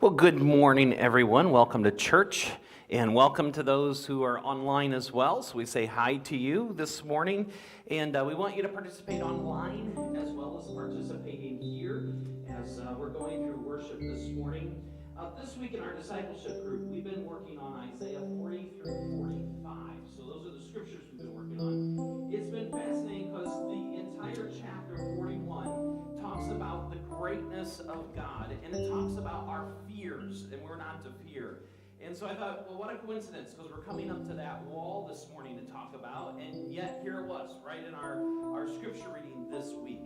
Well, good morning, everyone. Welcome to church, and welcome to those who are online as well. So we say hi to you this morning, and we want you to participate online as well as participating here as we're going through worship this morning. This week in our discipleship group, we've been working on Isaiah 40 through 45. So those are the scriptures we've been working on. It's been fascinating because the entire chapter 41 talks about the greatness of God, and it talks about our fears, and we're not to fear. And so I thought, well, what a coincidence, because we're coming up to that wall this morning to talk about, and yet here it was, right in our scripture reading this week.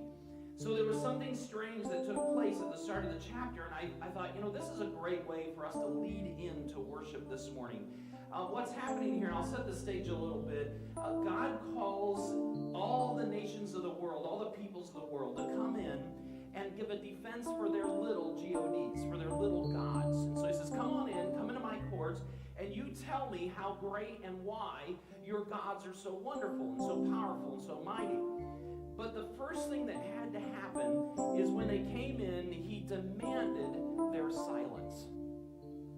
So there was something strange that took place at the start of the chapter, and I thought, this is a great way for us to lead into worship this morning. What's happening here, I'll set the stage a little bit. God calls all the nations of the world, all the peoples of the world, to come in and give a defense for their little gods, for their little gods. And so he says, come on in, come into my courts, and you tell me how great and why your gods are so wonderful and so powerful and so mighty. But the first thing that had to happen is when they came in, he demanded their silence.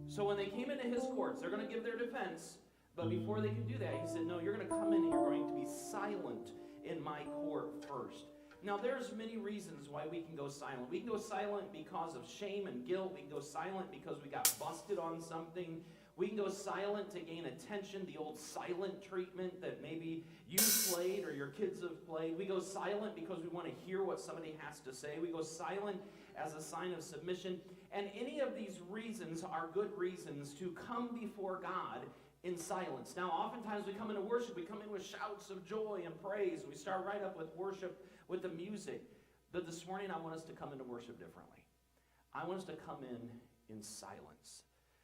So when they came into his courts, they're going to give their defense, but before they could do that, he said, no, you're going to come in and you're going to be silent in my court first. Now, there's many reasons why we can go silent. We can go silent because of shame and guilt. We can go silent because we got busted on something. We can go silent to gain attention, the old silent treatment that maybe you played or your kids have played. We go silent because we want to hear what somebody has to say. We go silent as a sign of submission. And any of these reasons are good reasons to come before God in silence. Now, oftentimes we come into worship, we come in with shouts of joy and praise. We start right up with worship with the music. But this morning I want us to come into worship differently. I want us to come in silence.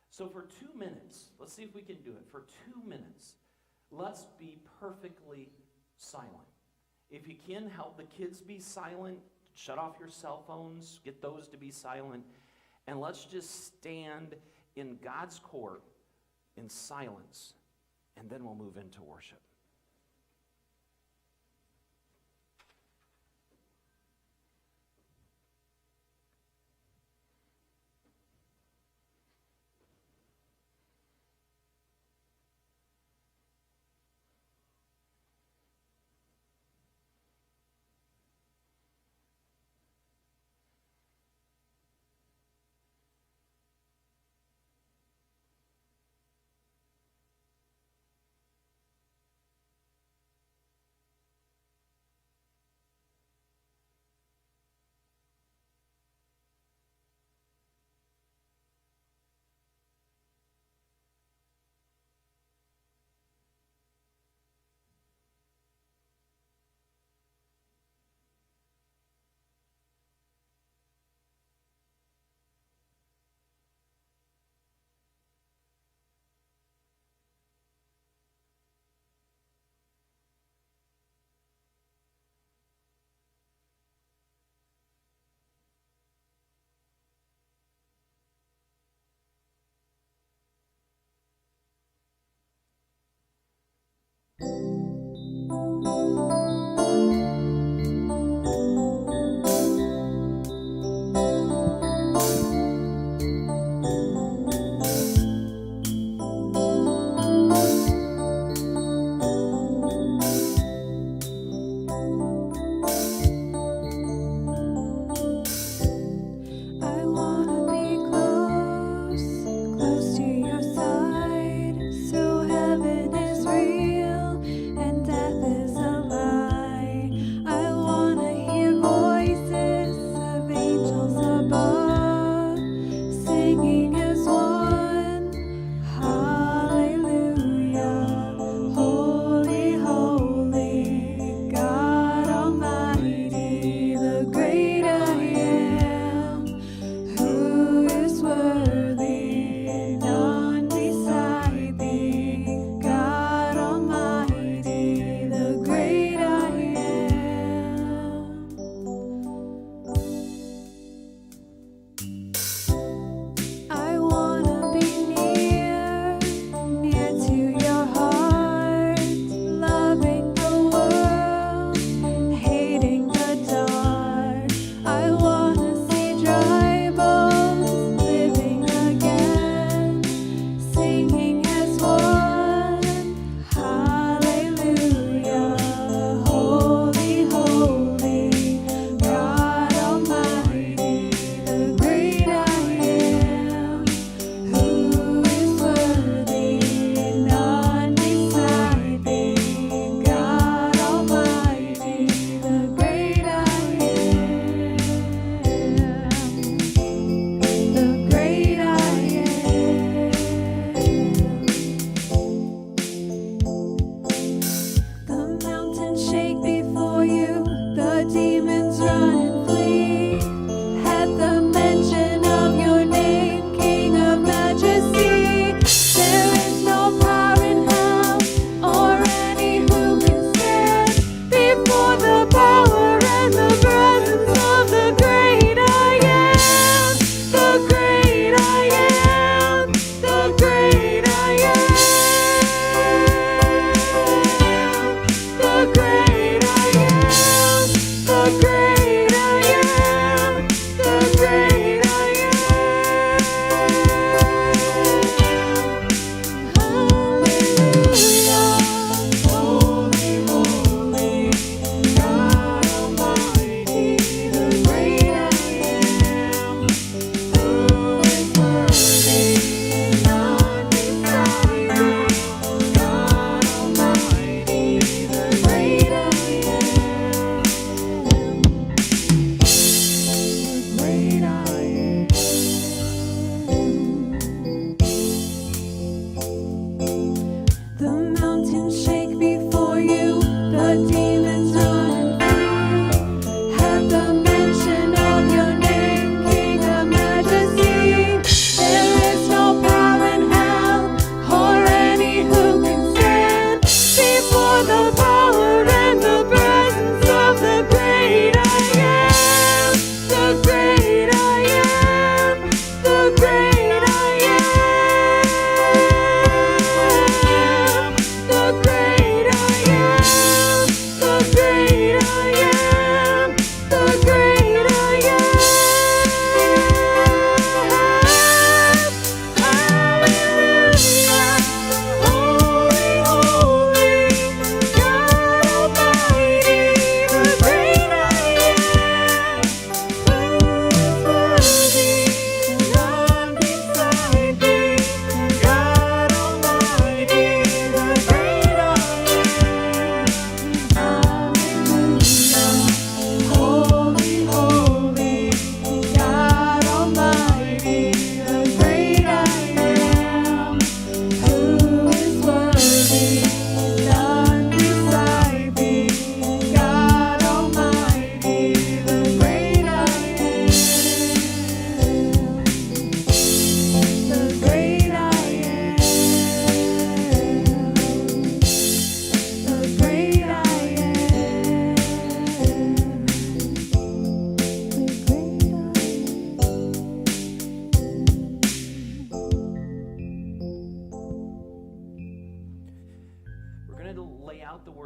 So for 2 minutes, let's see if we can do it. For 2 minutes, let's be perfectly silent. If you can, help the kids be silent. Shut off your cell phones. Get those to be silent. And let's just stand in God's court in silence, and then we'll move into worship.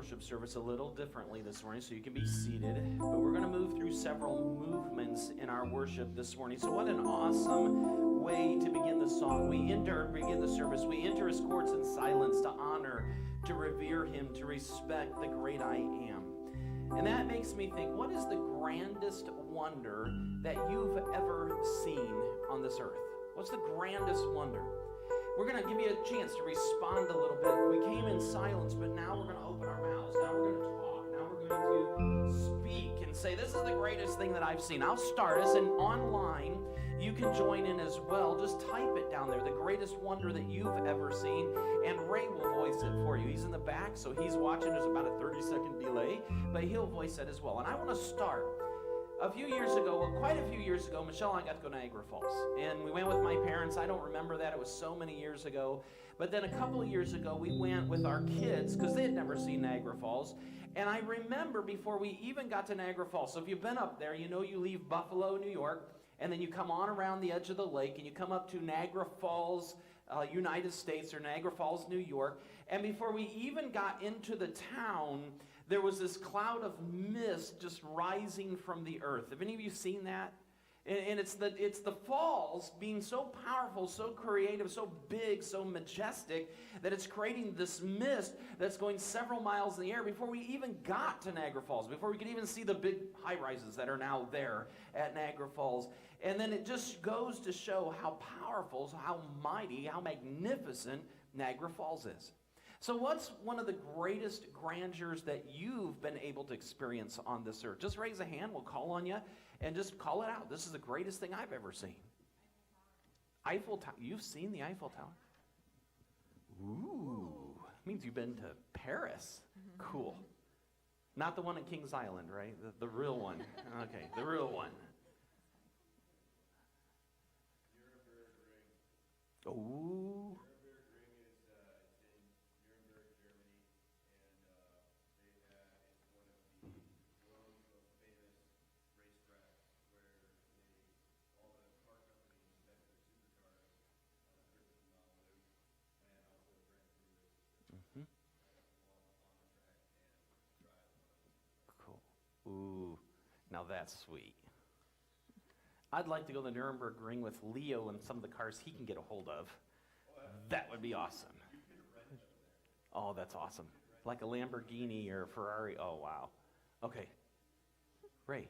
worship service a little differently this morning, so you can be seated. But we're going to move through several movements in our worship this morning. So what an awesome way to begin the song. We begin the service. We enter his courts in silence to honor, to revere him, to respect the great I am. And that makes me think, what is the grandest wonder that you've ever seen on this earth? What's the grandest wonder? We're going to give you a chance to respond a little bit. We came in silence, but now we're going to open our mouths. Now we're going to talk. Now we're going to speak and say, this is the greatest thing that I've seen. I'll start us, and online, you can join in as well. Just type it down there, the greatest wonder that you've ever seen, and Ray will voice it for you. He's in the back, so he's watching. There's about a 30-second delay, but he'll voice it as well. And I want to start. Quite a few years ago, Michelle and I got to go to Niagara Falls. And we went with my parents. I don't remember that. It was so many years ago. But then a couple of years ago, we went with our kids because they had never seen Niagara Falls. And I remember before we even got to Niagara Falls, so if you've been up there, you know you leave Buffalo, New York, and then you come on around the edge of the lake, and you come up to Niagara Falls, United States, or Niagara Falls, New York. And before we even got into the town, there was this cloud of mist just rising from the earth. Have any of you seen that? And it's the falls being so powerful, so creative, so big, so majestic, that it's creating this mist that's going several miles in the air before we even got to Niagara Falls, before we could even see the big high-rises that are now there at Niagara Falls. And then it just goes to show how powerful, how mighty, how magnificent Niagara Falls is. So what's one of the greatest grandeurs that you've been able to experience on this earth? Just raise a hand, we'll call on you, and just call it out. This is the greatest thing I've ever seen. Eiffel Tower. You've seen the Eiffel Tower? Ooh, means you've been to Paris. Cool. Not the one at Kings Island, right? The real one. Okay, the real one. Ooh. Ooh, now that's sweet. I'd like to go to the Nuremberg Ring with Leo and some of the cars he can get a hold of. That would be awesome. Oh, that's awesome. Like a Lamborghini or a Ferrari. Oh, wow. Okay. Ray.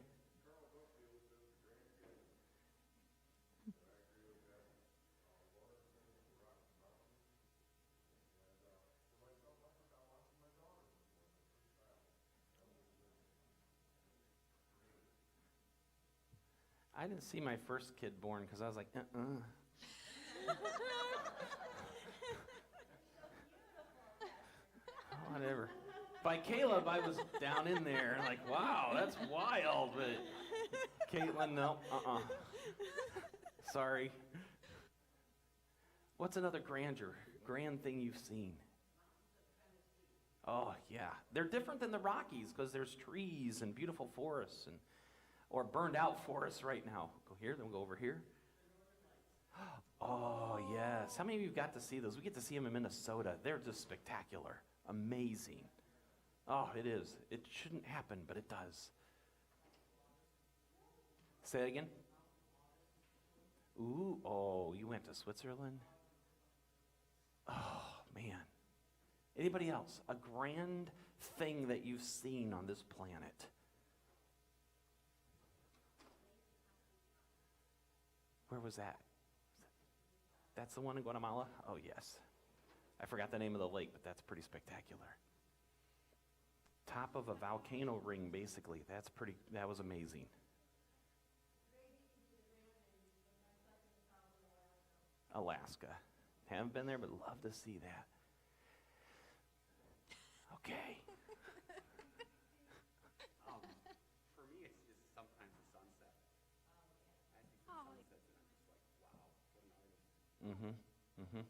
I didn't see my first kid born because I was like, Whatever. By Caleb, I was down in there, like, wow, that's wild. But Caitlin, no, Sorry. What's another grand thing you've seen? Oh, yeah. They're different than the Rockies because there's trees and beautiful forests or burned out forests right now. Go here, then we'll go over here. Oh, yes. How many of you got to see those? We get to see them in Minnesota. They're just spectacular. Amazing. Oh, it is. It shouldn't happen, but it does. Say that again. Ooh, oh, you went to Switzerland? Oh, man. Anybody else? A grand thing that you've seen on this planet? Where was that? That's the one in Guatemala? Oh, yes. I forgot the name of the lake, but that's pretty spectacular. Top of a volcano ring, basically. That was amazing. Alaska. Haven't been there, but love to see that. Okay. For me, it's just sometimes the sunset. I see some sunsets and I'm just like, wow, what an artist.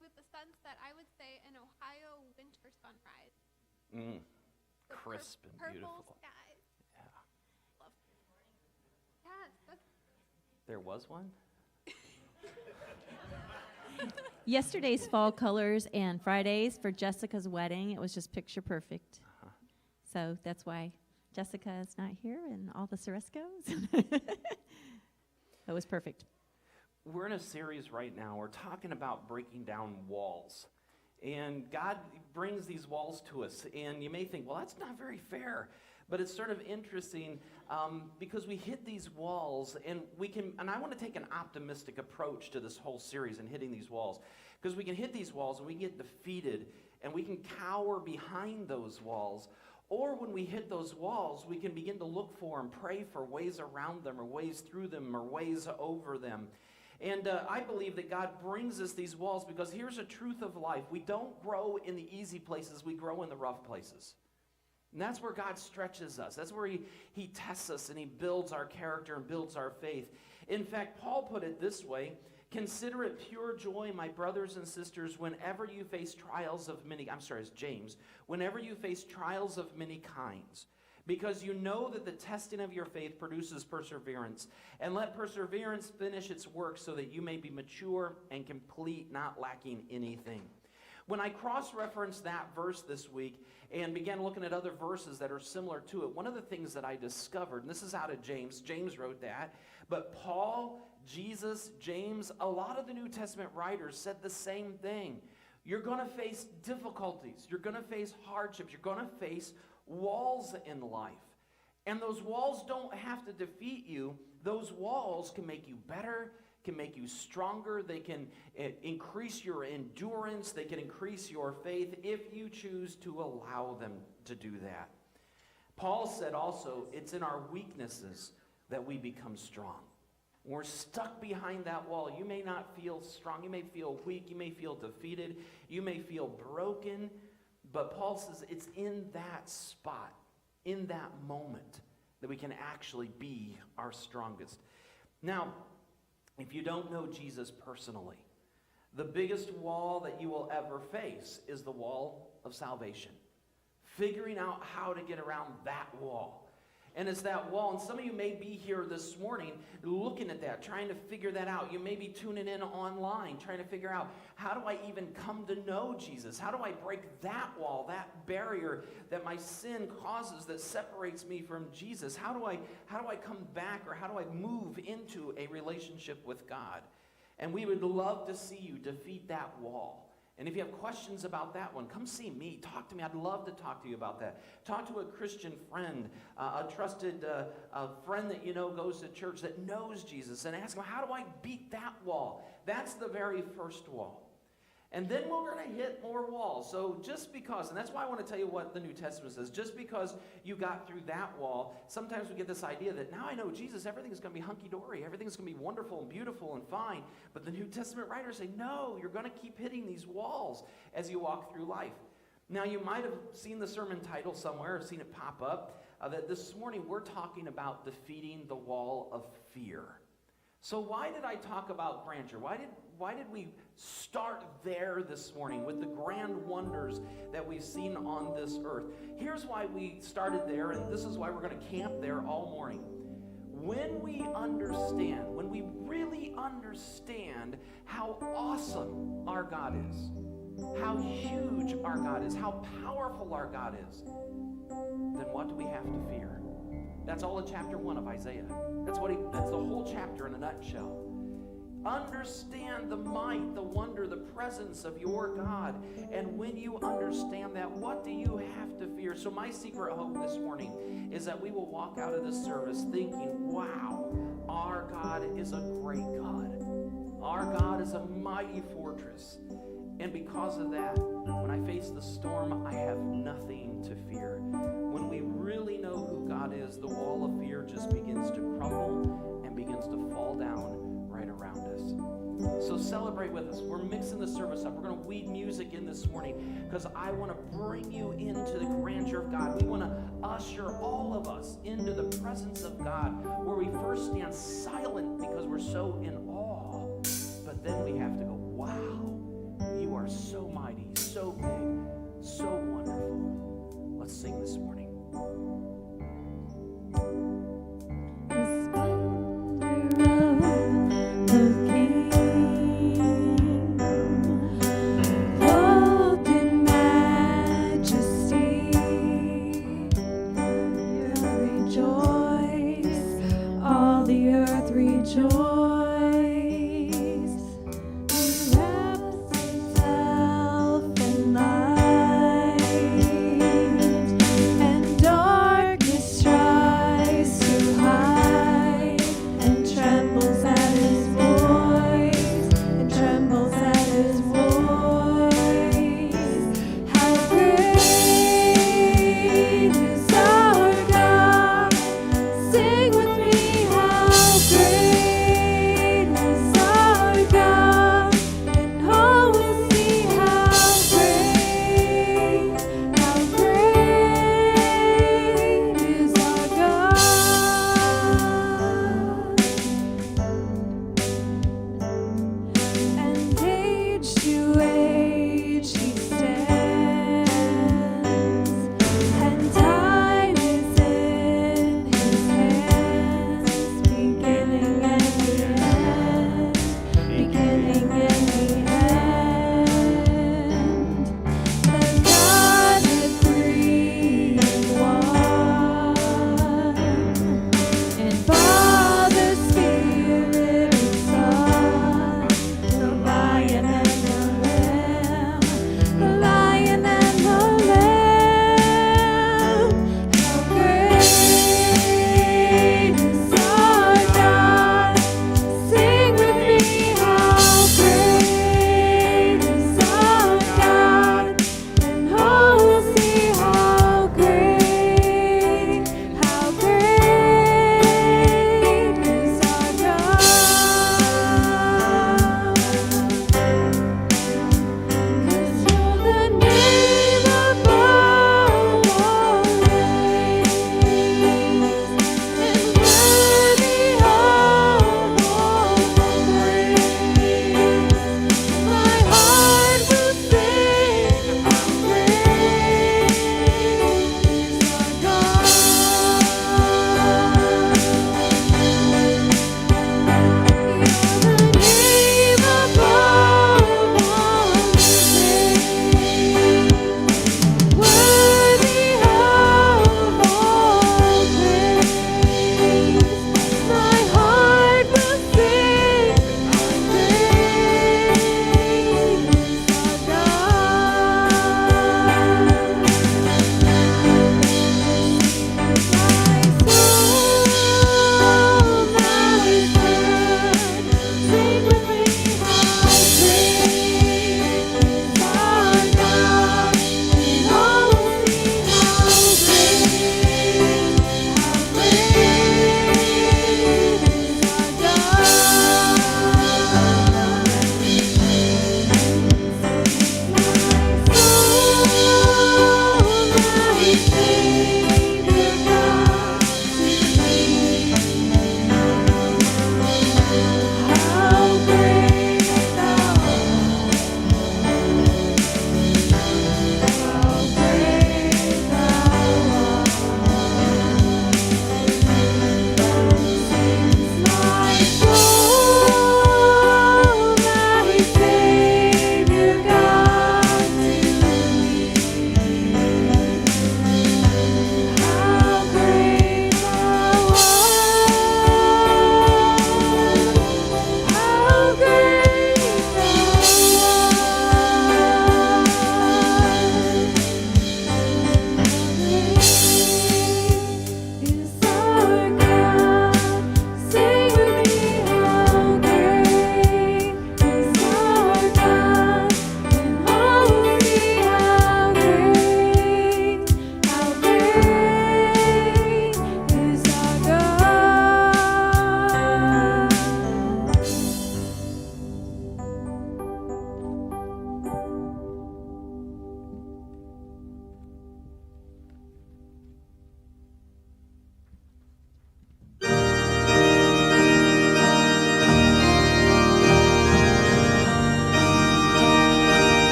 With the sunset, I would say an Ohio winter sunrise. The crisp and purple beautiful. skies. Yeah. Love. Yes. There was one? Yesterday's fall colors and Friday's for Jessica's wedding, it was just picture perfect. So that's why Jessica is not here and all the Cerescos. It was perfect. We're in a series right now. We're talking about breaking down walls. And God brings these walls to us. And you may think, well, that's not very fair. But it's sort of interesting because we hit these walls and I want to take an optimistic approach to this whole series and hitting these walls. Because we can hit these walls and we get defeated and we can cower behind those walls. Or when we hit those walls, we can begin to look for and pray for ways around them or ways through them or ways over them. And I believe that God brings us these walls because here's a truth of life. We don't grow in the easy places, we grow in the rough places. And that's where God stretches us. That's where he tests us and he builds our character and builds our faith. In fact, Paul put it this way, consider it pure joy, my brothers and sisters, whenever you face trials of many, it's James, whenever you face trials of many kinds. Because you know that the testing of your faith produces perseverance. And let perseverance finish its work so that you may be mature and complete, not lacking anything. When I cross-referenced that verse this week and began looking at other verses that are similar to it, one of the things that I discovered, and this is out of James wrote that, but Paul, Jesus, James, a lot of the New Testament writers said the same thing. You're going to face difficulties. You're going to face hardships. You're going to face walls in life. And those walls don't have to defeat you. Those walls can make you better, can make you stronger. They can increase your endurance. They can increase your faith if you choose to allow them to do that. Paul said also, it's in our weaknesses that we become strong. When we're stuck behind that wall, you may not feel strong. You may feel weak. You may feel defeated. You may feel broken. But Paul says it's in that spot, in that moment, that we can actually be our strongest. Now, if you don't know Jesus personally, the biggest wall that you will ever face is the wall of salvation. Figuring out how to get around that wall. And it's that wall, and some of you may be here this morning looking at that, trying to figure that out. You may be tuning in online, trying to figure out, how do I even come to know Jesus? How do I break that wall, that barrier that my sin causes that separates me from Jesus? How do I come back, or how do I move into a relationship with God? And we would love to see you defeat that wall. And if you have questions about that one, come see me. Talk to me. I'd love to talk to you about that. Talk to a Christian friend, a trusted friend that you know goes to church that knows Jesus, and ask them, how do I beat that wall? That's the very first wall. And then we're going to hit more walls. So just because, and that's why I want to tell you what the New Testament says, just because you got through that wall, sometimes we get this idea that now I know Jesus, everything's going to be hunky-dory, everything's going to be wonderful and beautiful and fine. But the New Testament writers say, no, you're going to keep hitting these walls as you walk through life. Now, you might have seen the sermon title somewhere, or seen it pop up, that this morning we're talking about defeating the wall of fear. So why did I talk about grandeur? Why did we start there this morning with the grand wonders that we've seen on this earth? Here's why we started there, and this is why we're going to camp there all morning. When we really understand how awesome our God is, how huge our God is, how powerful our God is, then what do we have to fear? That's all in chapter 1 of Isaiah. That's the whole chapter in a nutshell. Understand the might, the wonder, the presence of your God. And when you understand that, what do you have to fear? So my secret hope this morning is that we will walk out of this service thinking, wow, our God is a great God. Our God is a mighty fortress. And because of that, when I face the storm, I have nothing to fear. When we really know who God is, the wall of fear just begins to crumble and begins to fall down right around us. So celebrate with us. We're mixing the service up. We're going to weed music in this morning because I want to bring you into the grandeur of God. We want to usher all of us into the presence of God, where we first stand silent because we're so in awe, but then we have to go, wow, you are so mighty, so big, so wonderful. Let's sing this morning. The splendor of the King. the earth rejoice. He wraps himself in light, and darkness tries to hide, and trembles at his voice, and trembles at his voice. How great is our God! Sing with me, how great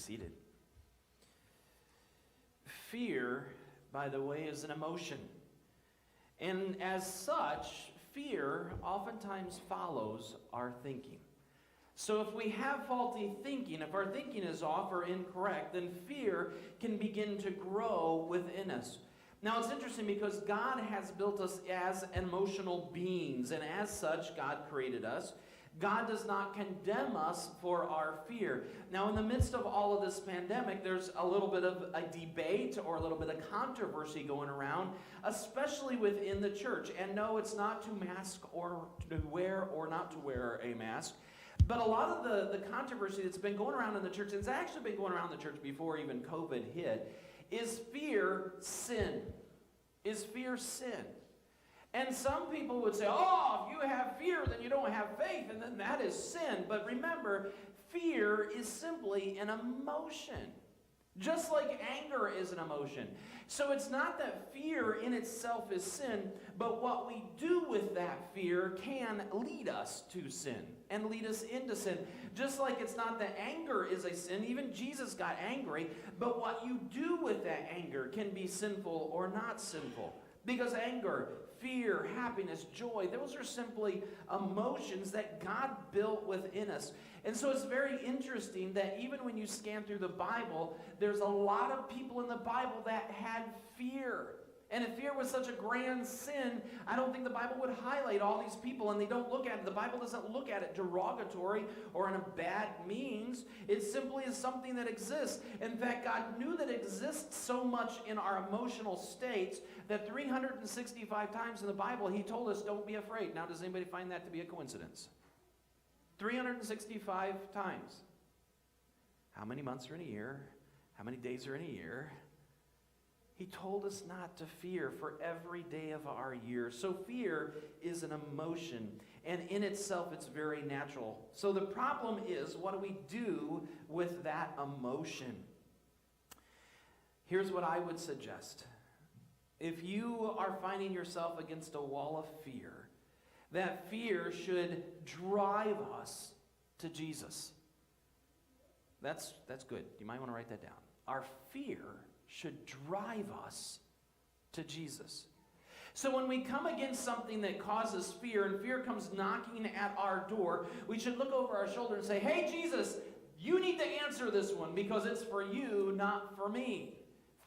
seated. Fear, by the way, is an emotion. And as such, fear oftentimes follows our thinking. So if we have faulty thinking, if our thinking is off or incorrect, then fear can begin to grow within us. Now it's interesting because God has built us as emotional beings, and as such, God created us. God does not condemn us for our fear. Now, in the midst of all of this pandemic, there's a little bit of a debate or a little bit of controversy going around, especially within the church. And no, it's not to mask or to wear or not to wear a mask. But a lot of the controversy that's been going around in the church, and it's actually been going around the church before even COVID hit, is fear sin? Is fear sin? And some people would say, oh, if you have fear, then you don't have faith, and then that is sin. But remember, fear is simply an emotion, just like anger is an emotion. So it's not that fear in itself is sin, but what we do with that fear can lead us to sin and lead us into sin. Just like it's not that anger is a sin, even Jesus got angry, but what you do with that anger can be sinful or not sinful. Because anger, fear, happiness, joy, those are simply emotions that God built within us. And so it's very interesting that even when you scan through the Bible, there's a lot of people in the Bible that had fear. And if fear was such a grand sin, I don't think the Bible would highlight all these people, and they don't look at it. The Bible doesn't look at it derogatory or in a bad means. It simply is something that exists. In fact, God knew that it exists so much in our emotional states that 365 times in the Bible, he told us, don't be afraid. Now, does anybody find that to be a coincidence? 365 times. how many months are in a year, how many days are in a year. He told us not to fear for every day of our year. So fear is an emotion, and in itself it's very natural. So the problem is, what do we do with that emotion? Here's what I would suggest. If you are finding yourself against a wall of fear, that fear should drive us to Jesus. That's good. You might want to write that down. Our fear should drive us to Jesus. So when we come against something that causes fear, and fear comes knocking at our door, we should look over our shoulder and say, hey, Jesus, you need to answer this one because it's for you, not for me.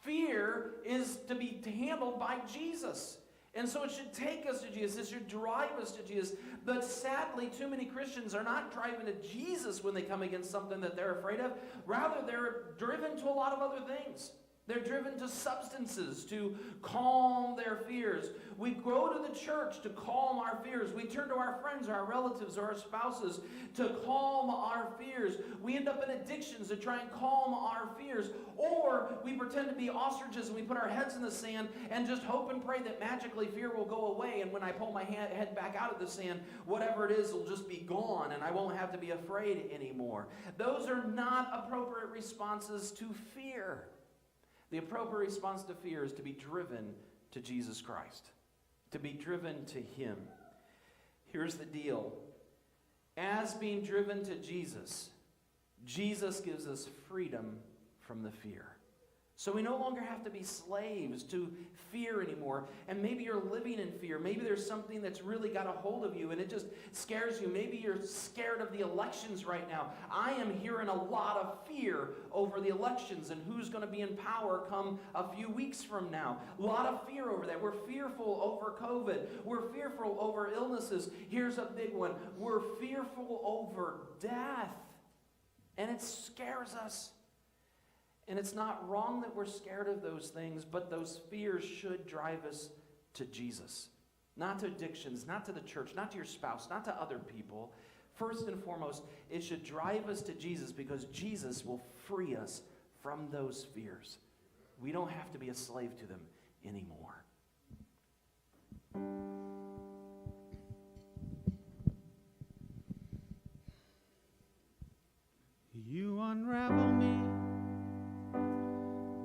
Fear is to be handled by Jesus. And so it should take us to Jesus. It should drive us to Jesus. But sadly, too many Christians are not driving to Jesus when they come against something that they're afraid of. Rather, they're driven to a lot of other things. They're driven to substances to calm their fears. We go to the church to calm our fears. We turn to our friends, our relatives, or our spouses to calm our fears. We end up in addictions to try and calm our fears. Or we pretend to be ostriches and we put our heads in the sand and just hope and pray that magically fear will go away. And when I pull my head back out of the sand, whatever it is will just be gone and I won't have to be afraid anymore. Those are not appropriate responses to fear. The appropriate response to fear is to be driven to Jesus Christ, to be driven to Him. Here's the deal. As being driven to Jesus, Jesus gives us freedom from the fear. So we no longer have to be slaves to fear anymore. And maybe you're living in fear. Maybe there's something that's really got a hold of you and it just scares you. Maybe you're scared of the elections right now. I am hearing a lot of fear over the elections and who's going to be in power come a few weeks from now. A lot of fear over that. We're fearful over COVID. We're fearful over illnesses. Here's a big one. We're fearful over death. And it scares us. And it's not wrong that we're scared of those things, but those fears should drive us to Jesus. Not to addictions, not to the church, not to your spouse, not to other people. First and foremost, it should drive us to Jesus because Jesus will free us from those fears. We don't have to be a slave to them anymore. You unravel me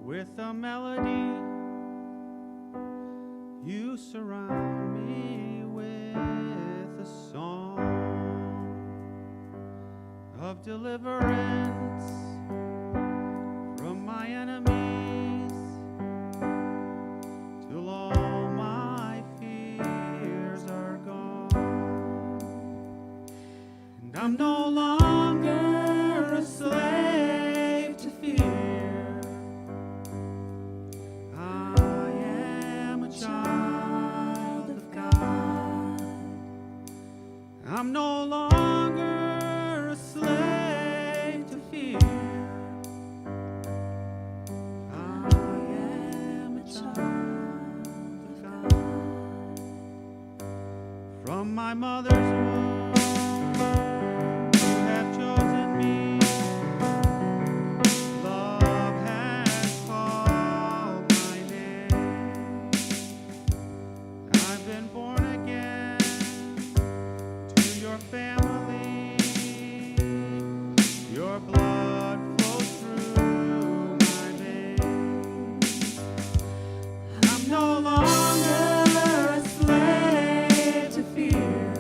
with a melody. You surround me with a song of deliverance from my enemies till all my fears are gone. And I'm no longer a slave to fear. I am a child of God. I'm no longer a slave to fear. I am a child of God. From my mother's womb, you have chosen me. Love has called my name. I've been born again to your family. Your blood flows through my veins. I'm no longer a slave to fear.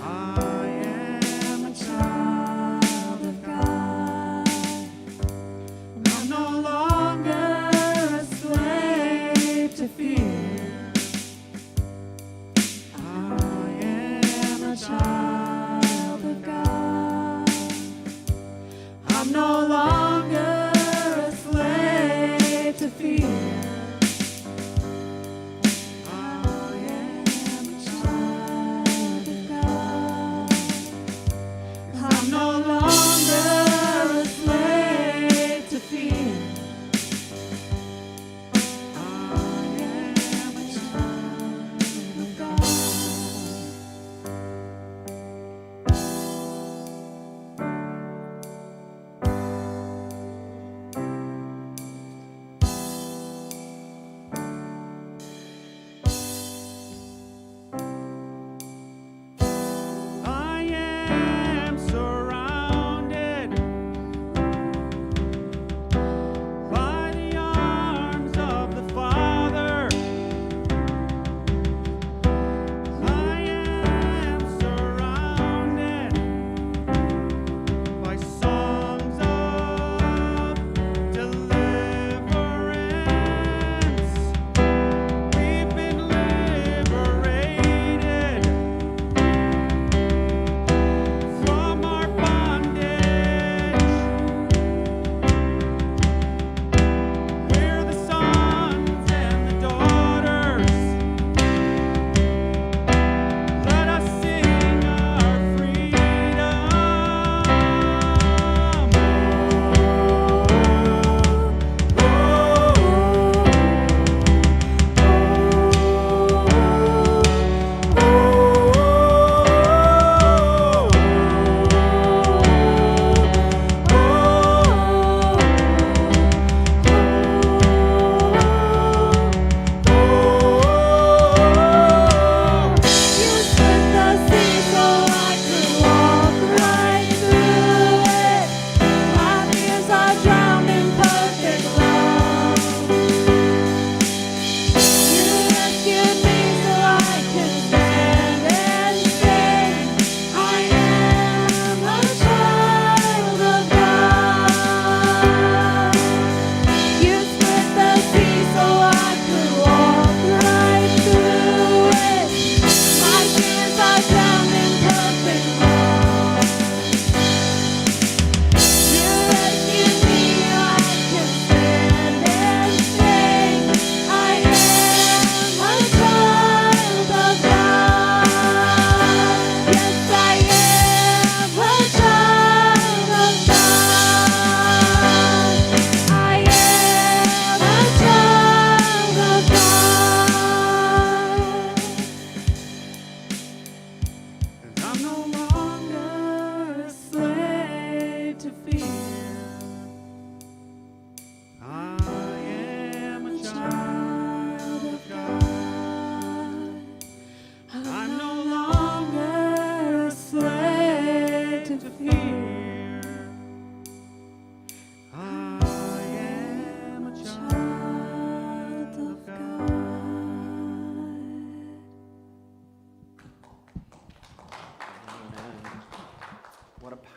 I am a child of God. I'm no longer a slave to fear. I am a child of God. I'm no longer a slave to fear. I am a child of God. I'm no longer a slave to fear. I am a child of God.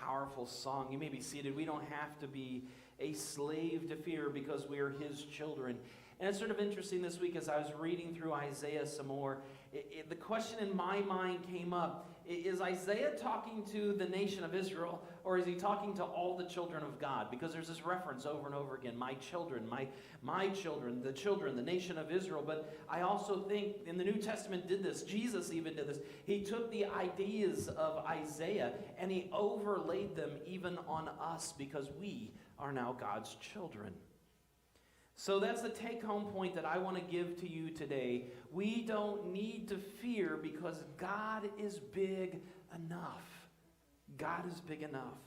powerful song. You may be seated. We don't have to be a slave to fear because we are his children. And it's sort of interesting this week as I was reading through Isaiah some more, the question in my mind came up, is Isaiah talking to the nation of Israel, or is he talking to all the children of God? Because there's this reference over and over again, my children, my children, the nation of Israel. But I also think in the New Testament did this, Jesus even did this. He took the ideas of Isaiah and he overlaid them even on us because we are now God's children. So that's the take-home point that I want to give to you today. We don't need to fear because God is big enough. God is big enough.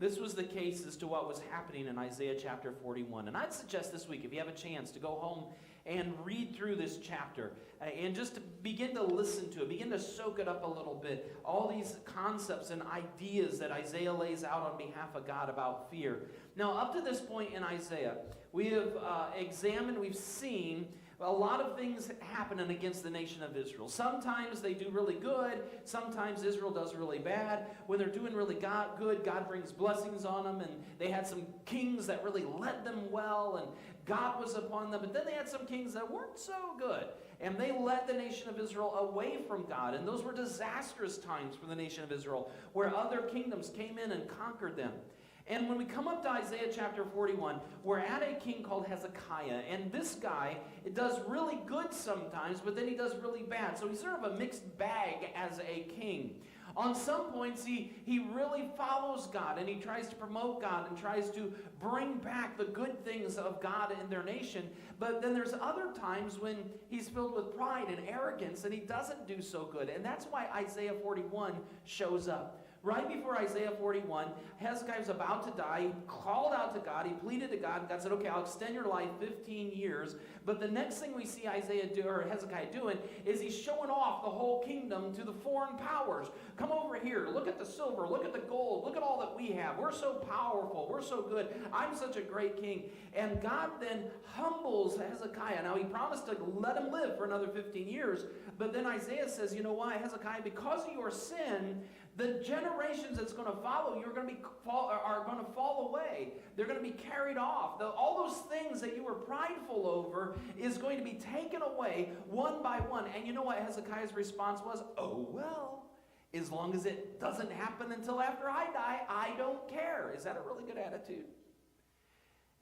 This was the case as to what was happening in Isaiah chapter 41. And I'd suggest this week, if you have a chance, to go home and read through this chapter and just to begin to listen to it, begin to soak it up a little bit. All these concepts and ideas that Isaiah lays out on behalf of God about fear. Now, up to this point in Isaiah, we have examined, we've seen a lot of things happening against the nation of Israel. Sometimes they do really good. Sometimes Israel does really bad. When they're doing really good, God brings blessings on them. And they had some kings that really led them well. And God was upon them. But then they had some kings that weren't so good. And they led the nation of Israel away from God. And those were disastrous times for the nation of Israel, where other kingdoms came in and conquered them. And when we come up to Isaiah chapter 41, we're at a king called Hezekiah. And this guy, it does really good sometimes, but then he does really bad. So he's sort of a mixed bag as a king. On some points, he really follows God, and he tries to promote God and tries to bring back the good things of God in their nation. But then there's other times when he's filled with pride and arrogance, and he doesn't do so good. And that's why Isaiah 41 shows up. Right before Isaiah 41, Hezekiah was about to die. He called out to God. He pleaded to God. And God said, okay, I'll extend your life 15 years. But the next thing we see Hezekiah doing is he's showing off the whole kingdom to the foreign powers. Come over here. Look at the silver. Look at the gold. Look at all that we have. We're so powerful. We're so good. I'm such a great king. And God then humbles Hezekiah. Now, he promised to let him live for another 15 years. But then Isaiah says, you know why, Hezekiah? Because of your sin, the generations that's going to follow you are going to fall away. They're going to be carried off. All those things that you were prideful over is going to be taken away one by one. And you know what Hezekiah's response was? Oh, well, as long as it doesn't happen until after I die, I don't care. Is that a really good attitude?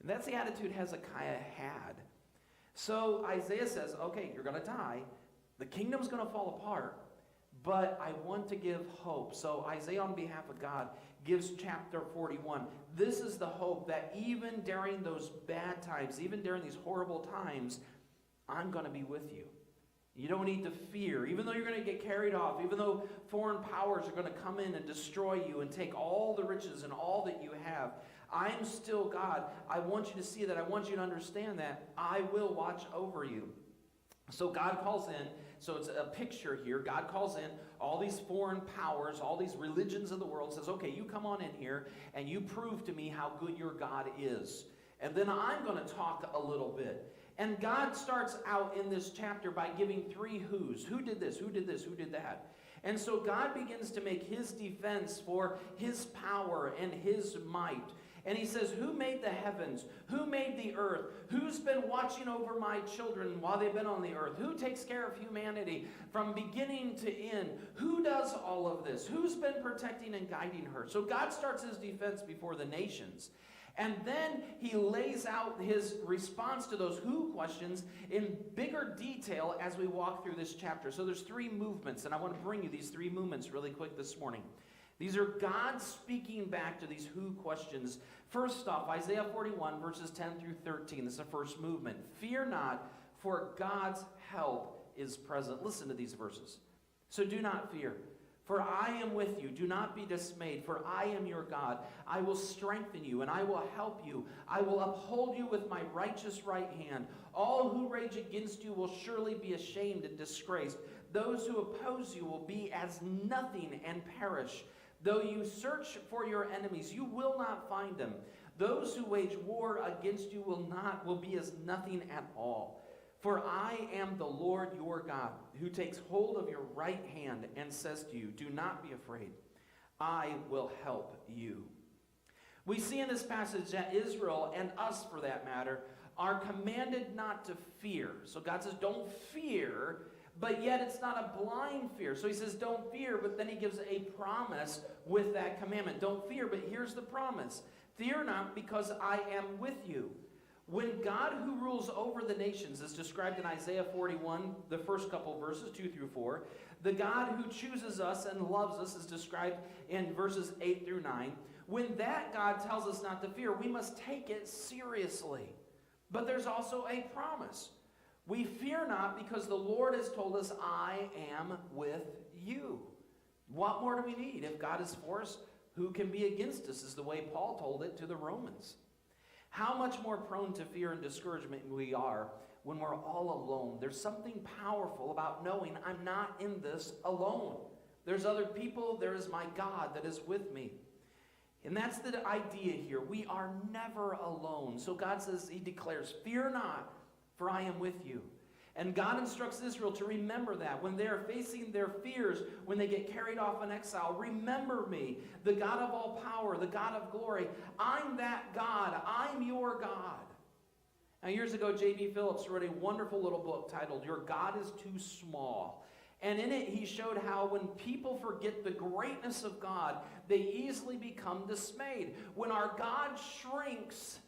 And that's the attitude Hezekiah had. So Isaiah says, okay, you're going to die. The kingdom's going to fall apart. But I want to give hope. So Isaiah, on behalf of God, gives chapter 41. This is the hope that even during those bad times, even during these horrible times, I'm going to be with you. You don't need to fear. Even though you're going to get carried off, even though foreign powers are going to come in and destroy you and take all the riches and all that you have, I'm still God. I want you to see that. I want you to understand that. I will watch over you. So God calls in. So it's a picture here. God calls in all these foreign powers, all these religions of the world, says, okay, you come on in here and you prove to me how good your God is. And then I'm going to talk a little bit. And God starts out in this chapter by giving three who's. Who did this? Who did this? Who did that? And so God begins to make his defense for his power and his might. And he says, who made the heavens? Who made the earth? Who's been watching over my children while they've been on the earth? Who takes care of humanity from beginning to end? Who does all of this? Who's been protecting and guiding her? So God starts his defense before the nations. And then he lays out his response to those who questions in bigger detail as we walk through this chapter. So there's three movements, and I want to bring you these three movements really quick this morning. These are God speaking back to these who questions. First off, Isaiah 41, verses 10 through 13. This is the first movement. Fear not, for God's help is present. Listen to these verses. So do not fear, for I am with you. Do not be dismayed, for I am your God. I will strengthen you, and I will help you. I will uphold you with my righteous right hand. All who rage against you will surely be ashamed and disgraced. Those who oppose you will be as nothing and perish. Though you search for your enemies, you will not find them. Those who wage war against you will be as nothing at all. For I am the Lord your God, who takes hold of your right hand and says to you, do not be afraid. I will help you. We see in this passage that Israel, and us for that matter, are commanded not to fear. So God says, don't fear, but yet it's not a blind fear. So he says, don't fear, but then he gives a promise with that commandment. Don't fear, but here's the promise. Fear not, because I am with you. When God, who rules over the nations, is described in Isaiah 41, the first couple verses, 2 through 4, the God who chooses us and loves us is described in verses 8 through 9. When that God tells us not to fear, we must take it seriously. But there's also a promise. We fear not because the Lord has told us, I am with you. What more do we need? If God is for us, who can be against us, is the way Paul told it to the Romans. How much more prone to fear and discouragement we are when we're all alone. There's something powerful about knowing I'm not in this alone. There's other people, there is my God that is with me. And that's the idea here. We are never alone. So God says, he declares, fear not, for I am with you. And God instructs Israel to remember that. When they're facing their fears, when they get carried off in exile, remember me, the God of all power, the God of glory. I'm that God. I'm your God. Now, years ago, J.B. Phillips wrote a wonderful little book titled, Your God is Too Small. And in it, he showed how when people forget the greatness of God, they easily become dismayed. When our God shrinks,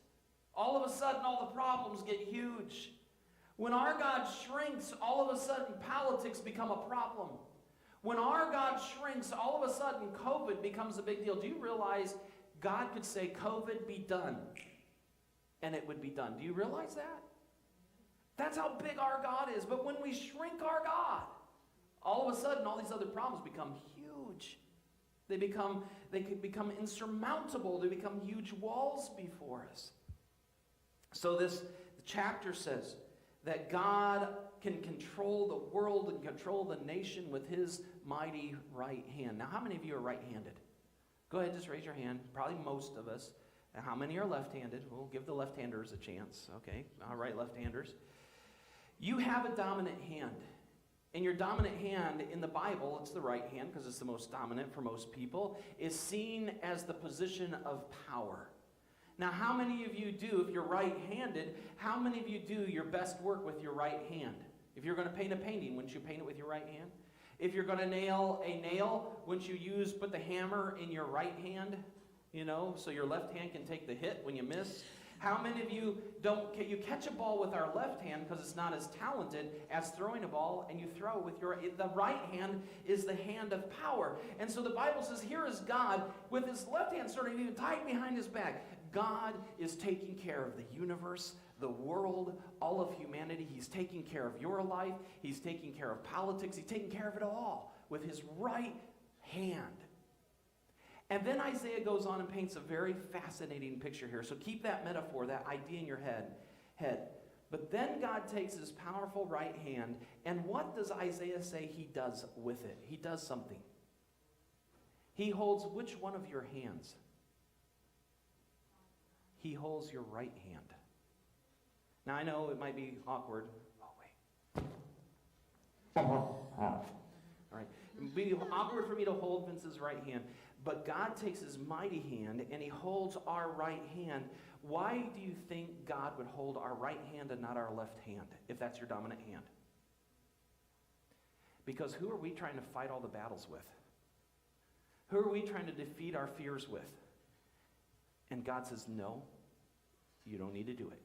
all of a sudden, all the problems get huge. When our God shrinks, all of a sudden, politics become a problem. When our God shrinks, all of a sudden, COVID becomes a big deal. Do you realize God could say, COVID, be done, and it would be done? Do you realize that? That's how big our God is. But when we shrink our God, all of a sudden, all these other problems become huge. They could become insurmountable. They become huge walls before us. So the chapter says that God can control the world and control the nation with his mighty right hand. Now, how many of you are right-handed? Go ahead, just raise your hand. Probably most of us. And how many are left-handed? We'll give the left-handers a chance. Okay, all right, left-handers. You have a dominant hand. And your dominant hand in the Bible, it's the right hand because it's the most dominant for most people, is seen as the position of power. Now, how many of you do, if you're right-handed, how many of you do your best work with your right hand? If you're going to paint a painting, wouldn't you paint it with your right hand? If you're going to nail a nail, wouldn't you put the hammer in your right hand, so your left hand can take the hit when you miss? How many of you you catch a ball with our left hand because it's not as talented as throwing a ball, and you throw with the right hand is the hand of power. And so the Bible says, here is God with his left hand sort of even tied behind his back. God is taking care of the universe, the world, all of humanity. He's taking care of your life. He's taking care of politics. He's taking care of it all with his right hand. And then Isaiah goes on and paints a very fascinating picture here. So keep that metaphor, that idea in your head. But then God takes his powerful right hand, and what does Isaiah say he does with it? He does something. He holds which one of your hands? He holds your right hand. Now, I know it might be awkward. Oh, wait. All right. It would be awkward for me to hold Vince's right hand. But God takes his mighty hand and he holds our right hand. Why do you think God would hold our right hand and not our left hand, if that's your dominant hand? Because who are we trying to fight all the battles with? Who are we trying to defeat our fears with? And God says, no, you don't need to do it.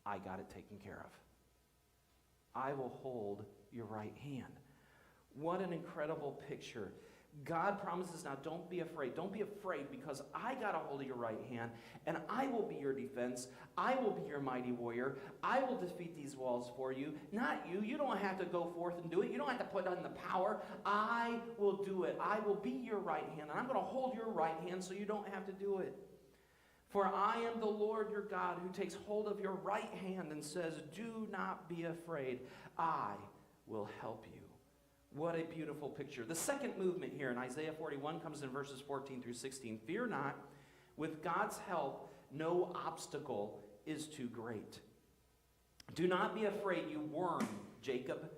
I got it taken care of. I will hold your right hand. What an incredible picture. God promises now, don't be afraid. Don't be afraid because I got a hold of your right hand and I will be your defense. I will be your mighty warrior. I will defeat these walls for you. Not you. You don't have to go forth and do it. You don't have to put on the power. I will do it. I will be your right hand, and I'm going to hold your right hand so you don't have to do it. For I am the Lord your God who takes hold of your right hand and says, do not be afraid. I will help you. What a beautiful picture. The second movement here in Isaiah 41 comes in verses 14 through 16. Fear not, with God's help, no obstacle is too great. Do not be afraid, you worm, Jacob.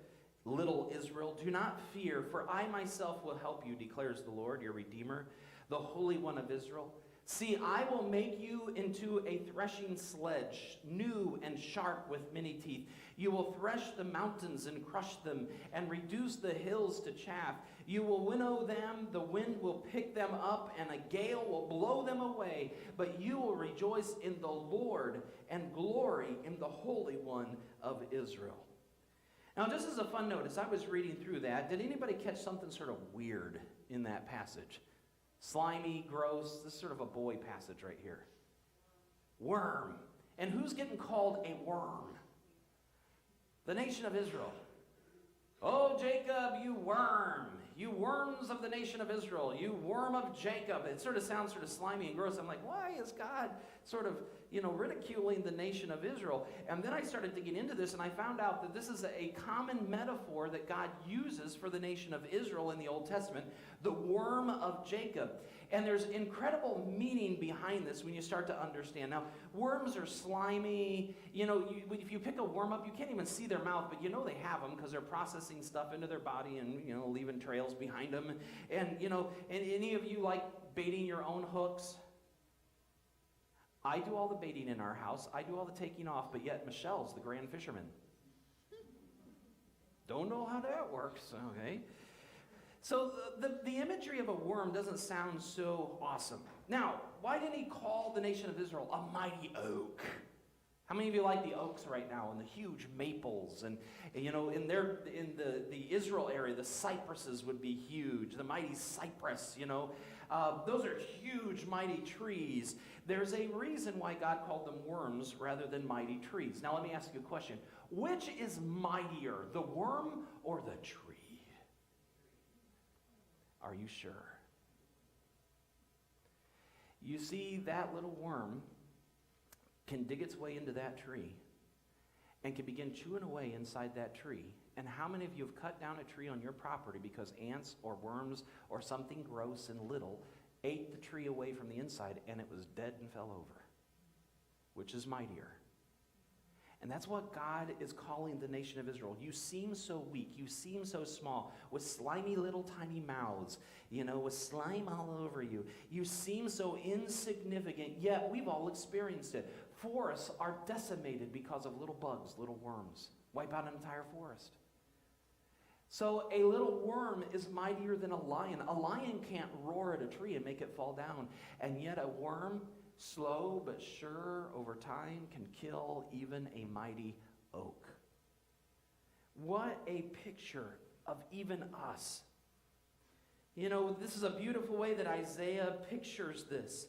little Israel, do not fear, for I myself will help you, declares the Lord, your Redeemer, the Holy One of Israel. See, I will make you into a threshing sledge, new and sharp with many teeth. You will thresh the mountains and crush them, and reduce the hills to chaff. You will winnow them, the wind will pick them up, and a gale will blow them away. But you will rejoice in the Lord and glory in the Holy One of Israel. Now, just as a fun note, as I was reading through that, did anybody catch something sort of weird in that passage? Slimy, gross. This is sort of a boy passage right here. Worm. And who's getting called a worm? The nation of Israel. Oh, Jacob, you worm. You worms of the nation of Israel. You worm of Jacob. It sort of sounds sort of slimy and gross. I'm like, why is God sort of, ridiculing the nation of Israel? And then I started digging into this, and I found out that this is a common metaphor that God uses for the nation of Israel in the Old Testament, the worm of Jacob. And there's incredible meaning behind this when you start to understand. Now, worms are slimy. If you pick a worm up, you can't even see their mouth, but they have them because they're processing stuff into their body and, leaving trails behind them. And, and any of you like baiting your own hooks? I do all the baiting in our house. I do all the taking off, but yet Michelle's the grand fisherman. Don't know how that works, okay? So the imagery of a worm doesn't sound so awesome. Now, why did he call the nation of Israel a mighty oak? How many of you like the oaks right now and the huge maples? And in the Israel area, the cypresses would be huge. The mighty cypress, those are huge, mighty trees. There's a reason why God called them worms rather than mighty trees. Now, let me ask you a question. Which is mightier, the worm or the tree? Are you sure? You see, that little worm can dig its way into that tree and can begin chewing away inside that tree. And how many of you have cut down a tree on your property because ants or worms or something gross and little ate the tree away from the inside and it was dead and fell over? Which is mightier? And that's what God is calling the nation of Israel. You seem so weak. You seem so small with slimy little tiny mouths, with slime all over you. You seem so insignificant, yet we've all experienced it. Forests are decimated because of little bugs, little worms. Wipe out an entire forest. So a little worm is mightier than a lion. A lion can't roar at a tree and make it fall down. And yet a worm, slow but sure over time, can kill even a mighty oak. What a picture of even us. This is a beautiful way that Isaiah pictures this.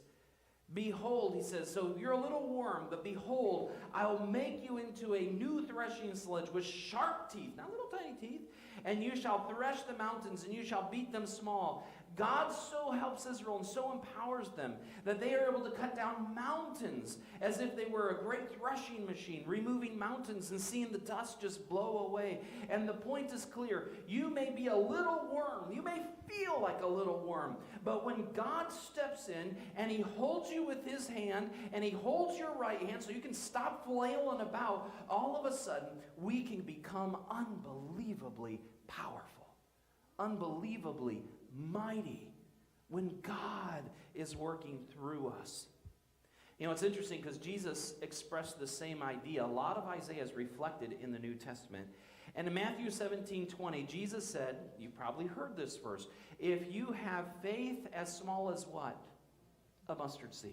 Behold, he says, so you're a little worm, but behold, I'll make you into a new threshing sledge with sharp teeth, not little tiny teeth, and you shall thresh the mountains, and you shall beat them small. God so helps Israel and so empowers them that they are able to cut down mountains as if they were a great threshing machine, removing mountains and seeing the dust just blow away. And the point is clear. You may be a little worm. You may feel like a little worm. But when God steps in and he holds you with his hand and he holds your right hand so you can stop flailing about, all of a sudden we can become unbelievably powerful, unbelievably mighty when God is working through us. It's interesting because Jesus expressed the same idea. A lot of Isaiah is reflected in the New Testament. And in Matthew 17:20, Jesus said, you've probably heard this verse, if you have faith as small as what? A mustard seed.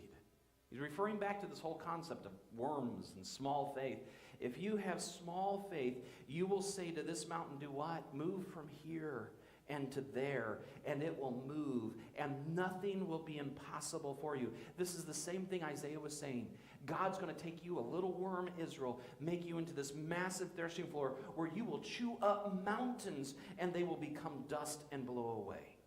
He's referring back to this whole concept of worms and small faith. If you have small faith, you will say to this mountain, do what? Move from here and to there, and it will move, and nothing will be impossible for you. This is the same thing Isaiah was saying. God's going to take you, a little worm Israel, make you into this massive threshing floor where you will chew up mountains, and they will become dust and blow away.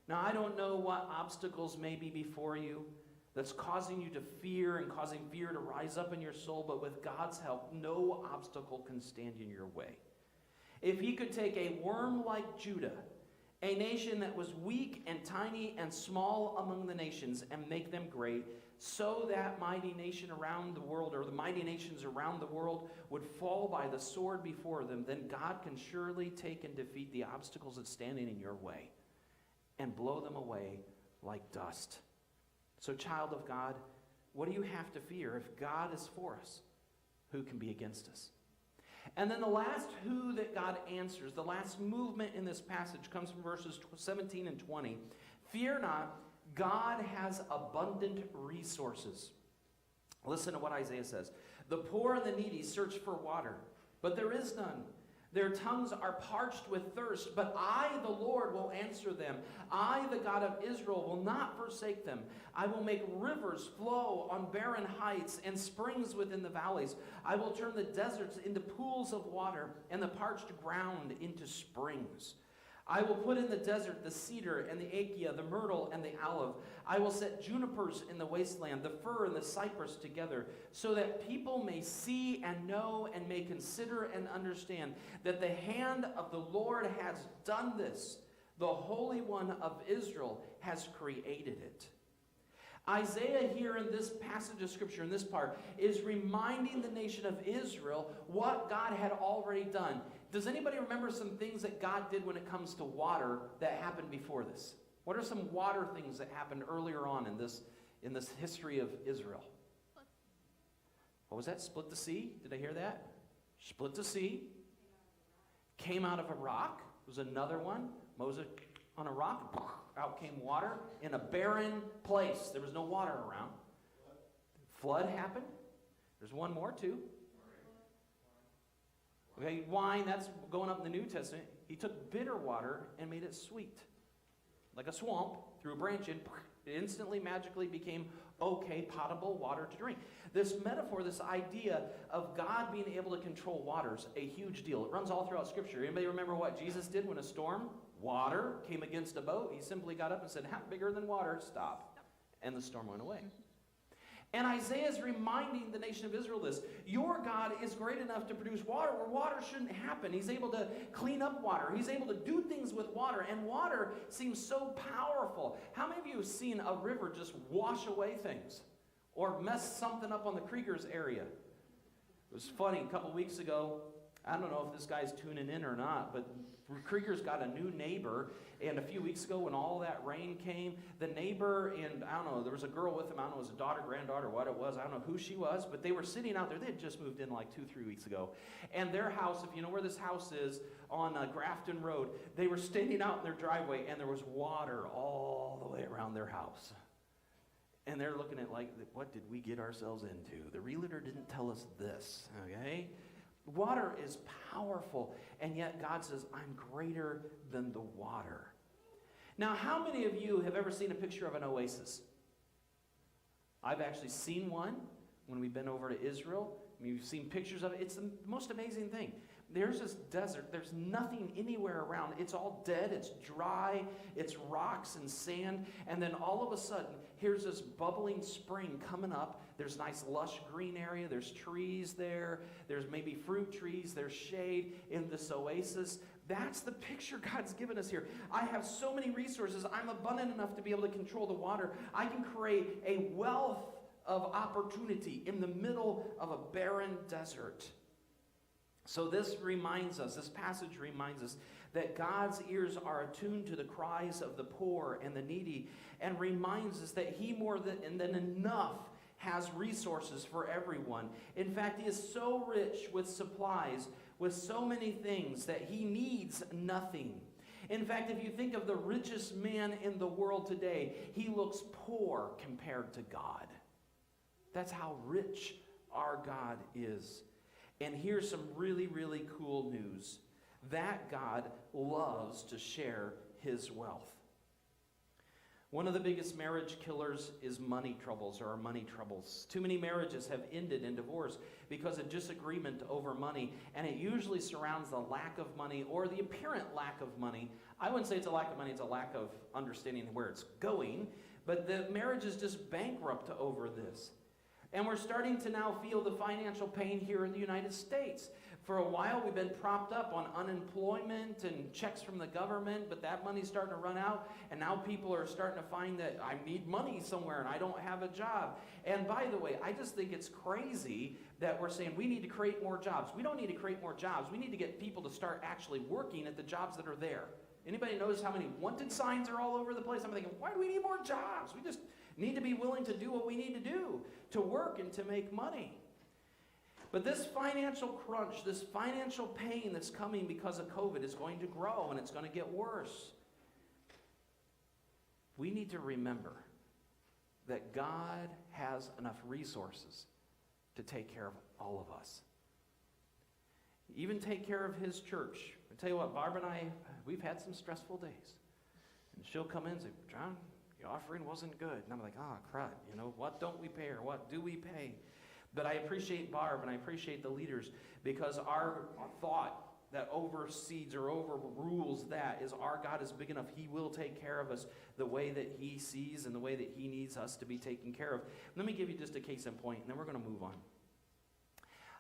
Now, I don't know what obstacles may be before you that's causing you to fear and causing fear to rise up in your soul, but with God's help, no obstacle can stand in your way. If he could take a worm like Judah a nation that was weak and tiny and small among the nations, and make them great, so that mighty nation around the world, or the mighty nations around the world, would fall by the sword before them. Then God can surely take and defeat the obstacles that standing in your way and blow them away like dust. So, child of God, what do you have to fear? If God is for us, who can be against us? And then the last who that God answers, the last movement in this passage comes from verses 17 and 20. Fear not, God has abundant resources. Listen to what Isaiah says. The poor and the needy search for water, but there is none. Their tongues are parched with thirst, but I, the Lord, will answer them. I, the God of Israel, will not forsake them. I will make rivers flow on barren heights and springs within the valleys. I will turn the deserts into pools of water and the parched ground into springs. I will put in the desert the cedar and the acacia, the myrtle and the olive. I will set junipers in the wasteland, the fir and the cypress together, so that people may see and know and may consider and understand that the hand of the Lord has done this. The Holy One of Israel has created it. Isaiah here in this passage of Scripture, in this part, is reminding the nation of Israel what God had already done. Does anybody remember some things that God did when it comes to water that happened before this? What are some water things that happened earlier on in this history of Israel? What was that? Split the sea? Did I hear that? Split the sea. Came out of a rock was another one. Moses on a rock, out came water in a barren place. There was no water around. Flood happened. There's one more too. Okay, wine, that's going up in the New Testament. He took bitter water and made it sweet. Like a swamp, threw a branch in, it instantly, magically became okay, potable water to drink. This metaphor, this idea of God being able to control water is a huge deal. It runs all throughout Scripture. Anybody remember what Jesus did when a storm, water, came against a boat? He simply got up and said, bigger than water, stop. And the storm went away. And Isaiah is reminding the nation of Israel this. Your God is great enough to produce water where water shouldn't happen. He's able to clean up water. He's able to do things with water. And water seems so powerful. How many of you have seen a river just wash away things? Or mess something up on the Kriegers area? It was funny, a couple weeks ago, I don't know if this guy's tuning in or not, but Krieger's got a new neighbor, and a few weeks ago when all that rain came, the neighbor and, I don't know, there was a girl with him, I don't know, it was a daughter, granddaughter, what it was, I don't know who she was, but they were sitting out there. They had just moved in like 2-3 weeks ago, and their house, if you know where this house is, on Grafton Road, they were standing out in their driveway, and there was water all the way around their house. And they're looking at like, what did we get ourselves into? The realtor didn't tell us this, okay? Water is powerful, and yet God says, I'm greater than the water. Now, how many of you have ever seen a picture of an oasis? I've actually seen one when we've been over to Israel. We've seen pictures of it. It's the most amazing thing. There's this desert. There's nothing anywhere around. It's all dead. It's dry. It's rocks and sand. And then all of a sudden, here's this bubbling spring coming up. There's nice lush green area. There's trees there. There's maybe fruit trees. There's shade in this oasis. That's the picture God's given us here. I have so many resources. I'm abundant enough to be able to control the water. I can create a wealth of opportunity in the middle of a barren desert. So this passage reminds us that God's ears are attuned to the cries of the poor and the needy, and reminds us that He more than enough has resources for everyone. In fact, He is so rich with supplies, with so many things, that He needs nothing. In fact, if you think of the richest man in the world today, he looks poor compared to God. That's how rich our God is. And here's some really, really cool news. That God loves to share His wealth. One of the biggest marriage killers is money troubles. Too many marriages have ended in divorce because of disagreement over money, and it usually surrounds the lack of money or the apparent lack of money. I wouldn't say it's a lack of money, it's a lack of understanding where it's going, but the marriage is just bankrupt over this. And we're starting to now feel the financial pain here in the United States. For a while, we've been propped up on unemployment and checks from the government, but that money's starting to run out, and now people are starting to find that I need money somewhere and I don't have a job. And by the way, I just think it's crazy that we're saying we need to create more jobs. We don't need to create more jobs. We need to get people to start actually working at the jobs that are there. Anybody notice how many wanted signs are all over the place? I'm thinking, why do we need more jobs? We just need to be willing to do what we need to do, to work and to make money. But this financial crunch, this financial pain that's coming because of COVID is going to grow and it's going to get worse. We need to remember that God has enough resources to take care of all of us. Even take care of his church. I tell you what, Barb and I, we've had some stressful days. And she'll come in and say, John, the offering wasn't good. And I'm like, crud, what don't we pay or what do we pay? But I appreciate Barb and I appreciate the leaders, because our thought that oversees or overrules that is our God is big enough. He will take care of us the way that he sees and the way that he needs us to be taken care of. Let me give you just a case in point, and then we're going to move on.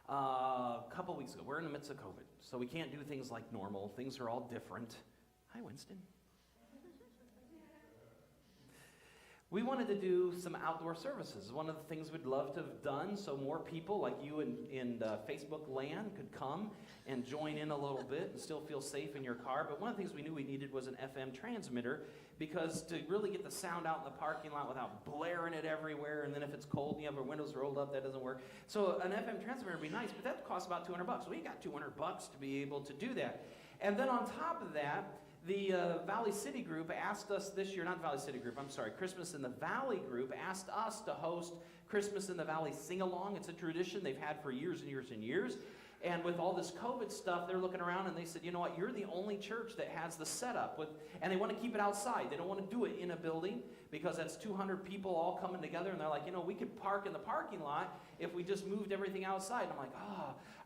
A couple weeks ago, we're in the midst of COVID, so we can't do things like normal. Things are all different. Hi, Winston. We wanted to do some outdoor services. One of the things we'd love to have done, so more people like you in Facebook land could come and join in a little bit and still feel safe in your car. But one of the things we knew we needed was an FM transmitter, because to really get the sound out in the parking lot without blaring it everywhere, and then if it's cold and you have your windows rolled up, that doesn't work. So an FM transmitter would be nice, but that costs about $200. We got $200 to be able to do that. And then on top of that, the Valley City group asked us this year, not Valley City group, I'm sorry, Christmas in the Valley group asked us to host Christmas in the Valley sing-along. It's a tradition they've had for years and years and years. And with all this COVID stuff, they're looking around and they said, you know what, you're the only church that has the setup. And they want to keep it outside. They don't want to do it in a building, because that's 200 people all coming together. And they're like, we could park in the parking lot if we just moved everything outside. And I'm like,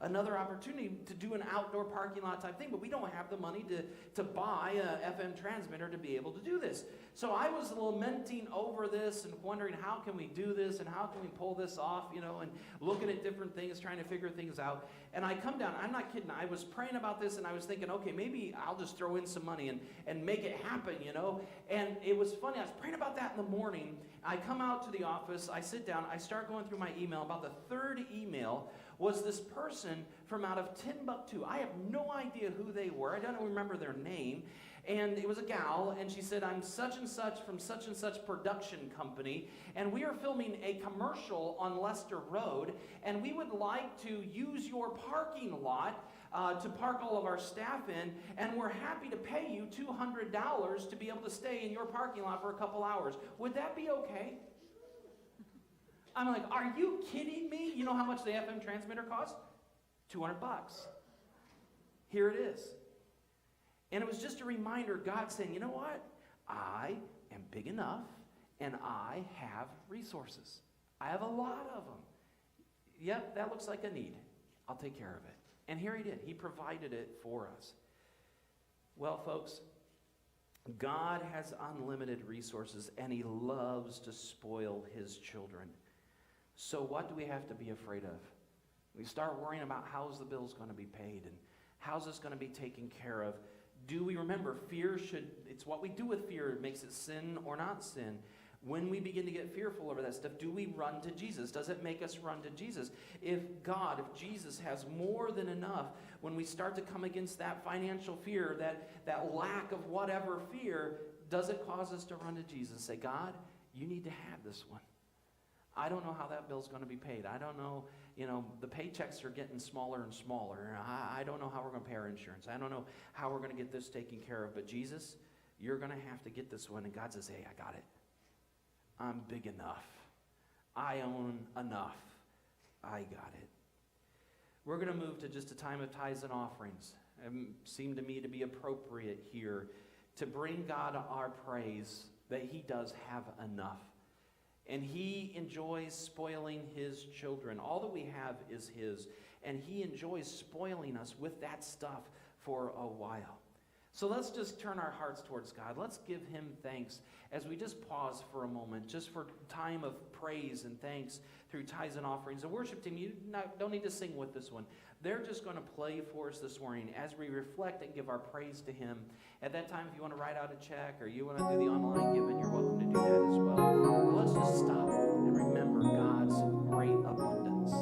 another opportunity to do an outdoor parking lot type thing, but we don't have the money to buy a FM transmitter to be able to do this. So I was lamenting over this and wondering, how can we do this and how can we pull this off, and looking at different things, trying to figure things out. And I come down, I'm not kidding, I was praying about this and I was thinking, okay, maybe I'll just throw in some money and make it happen, And it was funny, I was praying about that in the morning. I come out to the office, I sit down, I start going through my email. About the third email was this person from out of Timbuktu. I have no idea who they were. I don't remember their name. And it was a gal, and she said, I'm such and such from such and such production company, and we are filming a commercial on Leicester Road, and we would like to use your parking lot to park all of our staff in, and we're happy to pay you $200 to be able to stay in your parking lot for a couple hours. Would that be okay? I'm like, are you kidding me? You know how much the FM transmitter costs? $200. Here it is. And it was just a reminder, God saying, you know what? I am big enough, and I have resources. I have a lot of them. Yep, that looks like a need. I'll take care of it. And here he did. He provided it for us. Well, folks, God has unlimited resources, and he loves to spoil his children. So what do we have to be afraid of? We start worrying about how's the bills going to be paid and how's this going to be taken care of. Do we remember it's what we do with fear. It makes it sin or not sin. When we begin to get fearful over that stuff, do we run to Jesus? Does it make us run to Jesus? If Jesus has more than enough, when we start to come against that financial fear, that lack of whatever fear, does it cause us to run to Jesus? Say, God, you need to have this one. I don't know how that bill's going to be paid. I don't know, the paychecks are getting smaller and smaller. I don't know how we're going to pay our insurance. I don't know how we're going to get this taken care of. But Jesus, you're going to have to get this one. And God says, hey, I got it. I'm big enough. I own enough. I got it. We're going to move to just a time of tithes and offerings. It seemed to me to be appropriate here to bring God our praise that he does have enough. And he enjoys spoiling his children. All that we have is his. And he enjoys spoiling us with that stuff for a while. So let's just turn our hearts towards God. Let's give him thanks as we just pause for a moment, just for time of praise and thanks through tithes and offerings. The worship team, you don't need to sing with this one. They're just going to play for us this morning as we reflect and give our praise to him. At that time, if you want to write out a check or you want to do the online giving, you're welcome to do that as well. But let's just stop and remember God's great abundance.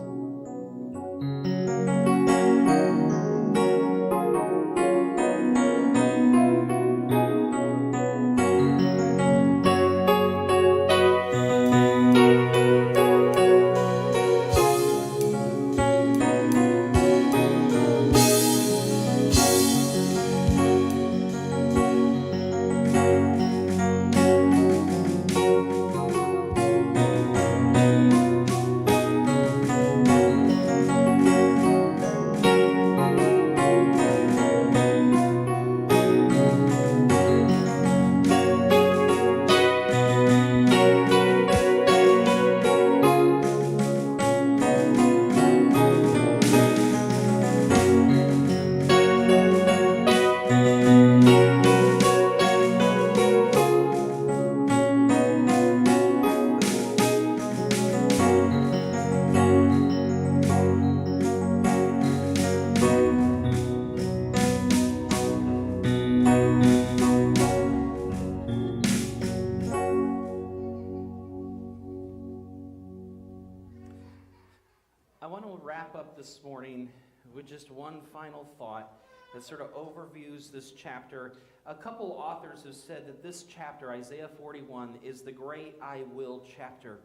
I want to wrap up this morning with just one final thought that sort of overviews this chapter. A couple authors have said that this chapter, Isaiah 41, is the great I will chapter.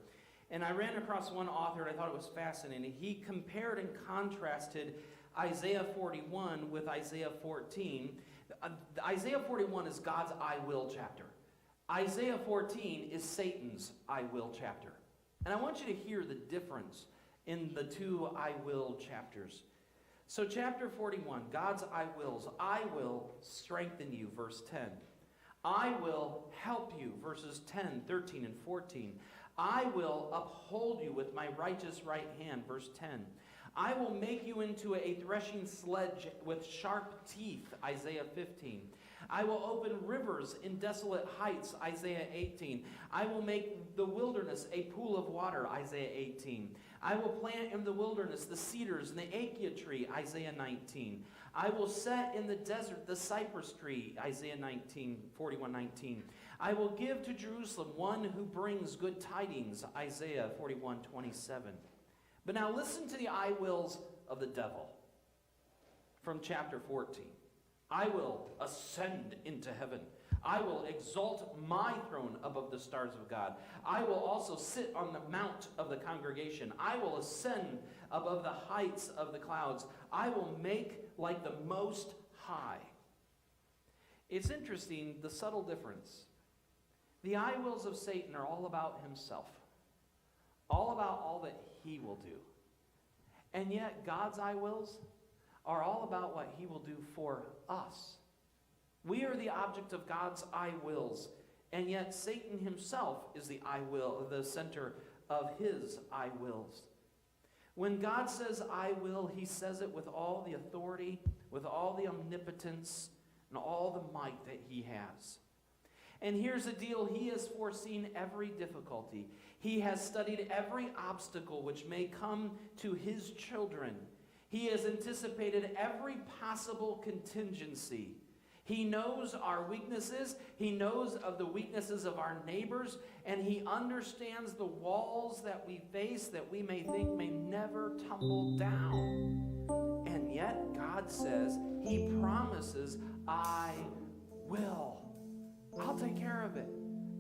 And I ran across one author and I thought it was fascinating. He compared and contrasted Isaiah 41 with Isaiah 14. Isaiah 41 is God's I will chapter. Isaiah 14 is Satan's I will chapter. And I want you to hear the difference in the two I will chapters. So chapter 41, God's I wills. I will strengthen you, verse 10. I will help you, verses 10, 13, and 14. I will uphold you with my righteous right hand, verse 10. I will make you into a threshing sledge with sharp teeth, Isaiah 15. I will open rivers in desolate heights, Isaiah 18. I will make the wilderness a pool of water, Isaiah 18. I will plant in the wilderness the cedars and the acacia tree, Isaiah 19. I will set in the desert the cypress tree, Isaiah 41:19. I will give to Jerusalem one who brings good tidings, Isaiah 41:27. But now listen to the I wills of the devil from chapter 14. I will ascend into heaven. I will exalt my throne above the stars of God. I will also sit on the mount of the congregation. I will ascend above the heights of the clouds. I will make like the Most High. It's interesting, the subtle difference. The I wills of Satan are all about himself, all about all that he will do. And yet God's I wills are all about what he will do for us. We are the object of God's I wills, and yet Satan himself is the I will, the center of his I wills. When God says I will, he says it with all the authority, with all the omnipotence, and all the might that he has. And here's the deal, he has foreseen every difficulty. He has studied every obstacle which may come to his children. He has anticipated every possible contingency. He knows our weaknesses. He knows of the weaknesses of our neighbors. And he understands the walls that we face that we may think may never tumble down. And yet God says, he promises, I will. I'll take care of it.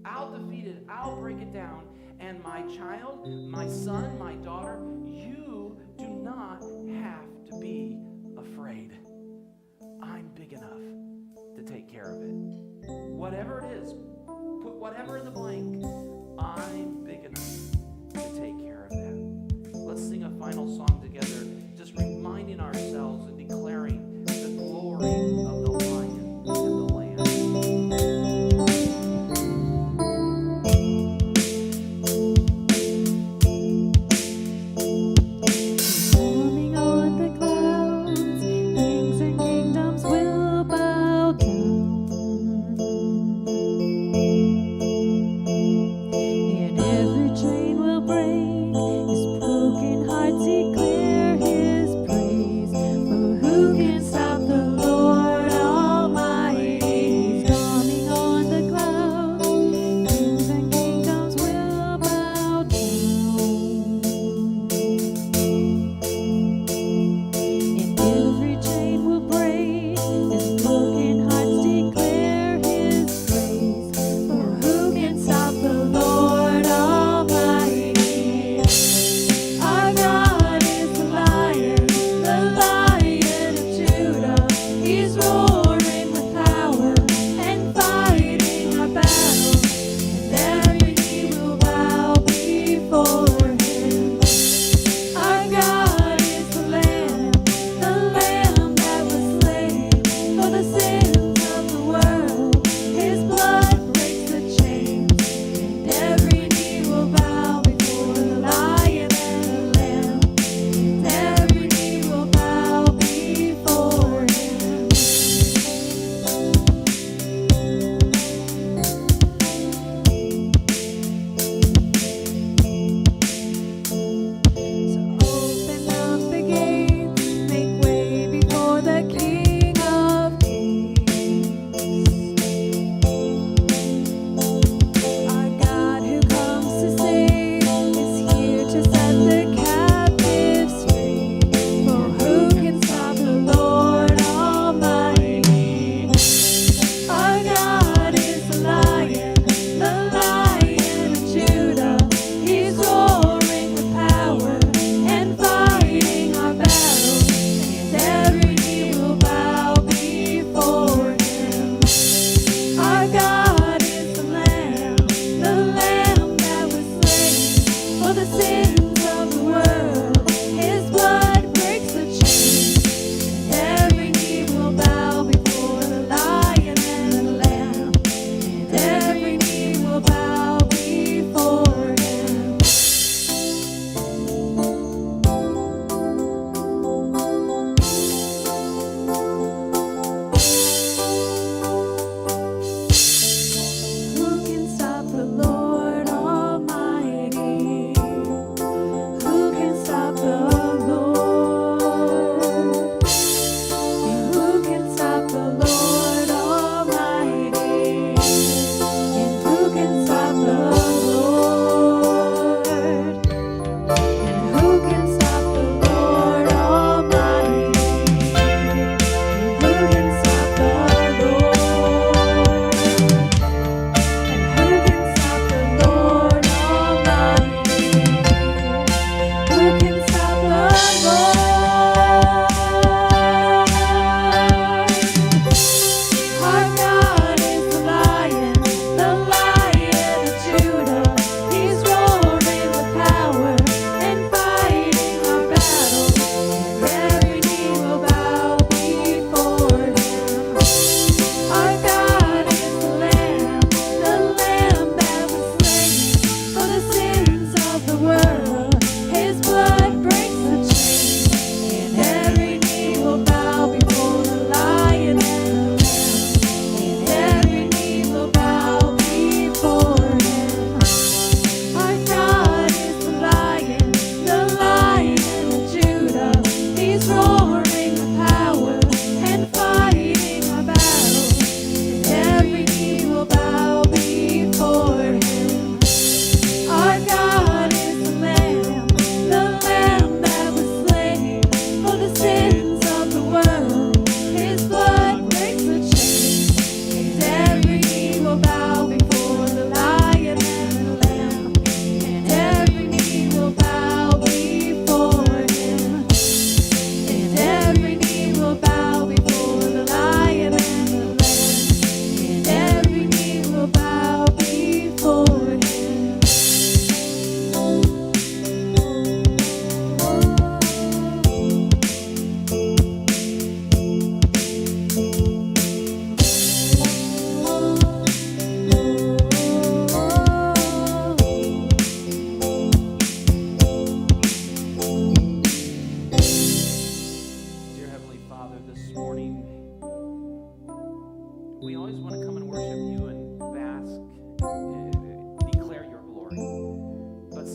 I'll defeat it. I'll break it down. And my child, my son, my daughter, you do not have to be afraid. I'm big enough to take care of it. Whatever it is, put whatever in the blank. I'm big enough to take care of that. Let's sing a final song together, just reminding ourselves and declaring the glory of the Lion and the Lamb. Forming on the clouds, kings and kingdoms will bow down.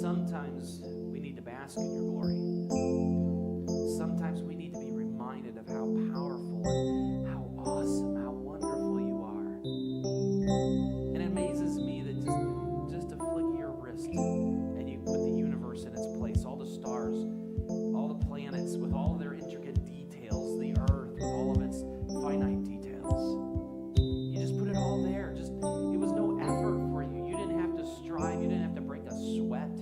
sometimes we need to bask in your glory. Sometimes we need to be reminded of how powerful and how awesome, how wonderful you are. And it amazes me that just a flick of your wrist and you put the universe in its place, all the stars, all the planets with all of their intricate details, the earth with all of its finite details. You just put it all there. It was no effort for you. You didn't have to strive. You didn't have to break a sweat.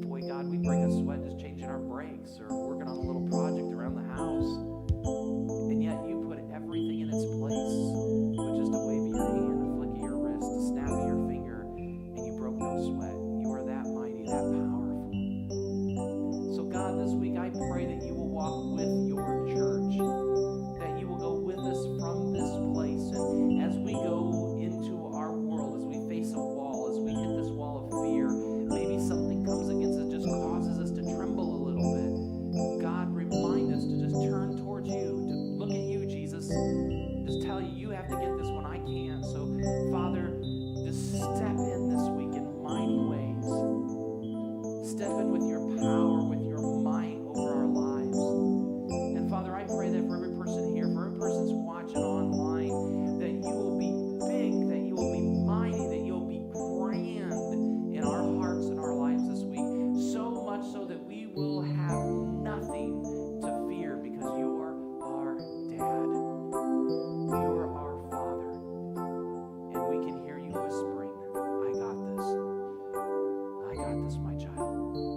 Boy, God, we break a sweat just changing our brakes or working on a little project around the house. And yet you put everything in its place with just a wave of your hand, a flick of your wrist, a snap of your finger, and you broke no sweat. You are that mighty, that powerful. So God, this week I pray that you will walk with your church, that you will go with us from this place. And as we go into our world, as we face a wall, as we hit this wall of fear, maybe something comes against us, just causes us to tremble a little bit. God, remind us to just turn towards you, to look at you, Jesus. Just tell you, you have to get this one, I can't. So, Father, just step in this week in mighty ways. Step in with your power, with your might over our lives. And Father, I pray that for every person here, for every person that's watching online, that you will be big, that you will be mighty, that you'll be grand in our hearts and our lives this week. So much so that we will have nothing to fear because you are our dad. You are our Father. And we can hear you whispering, I got this. I got this, my child.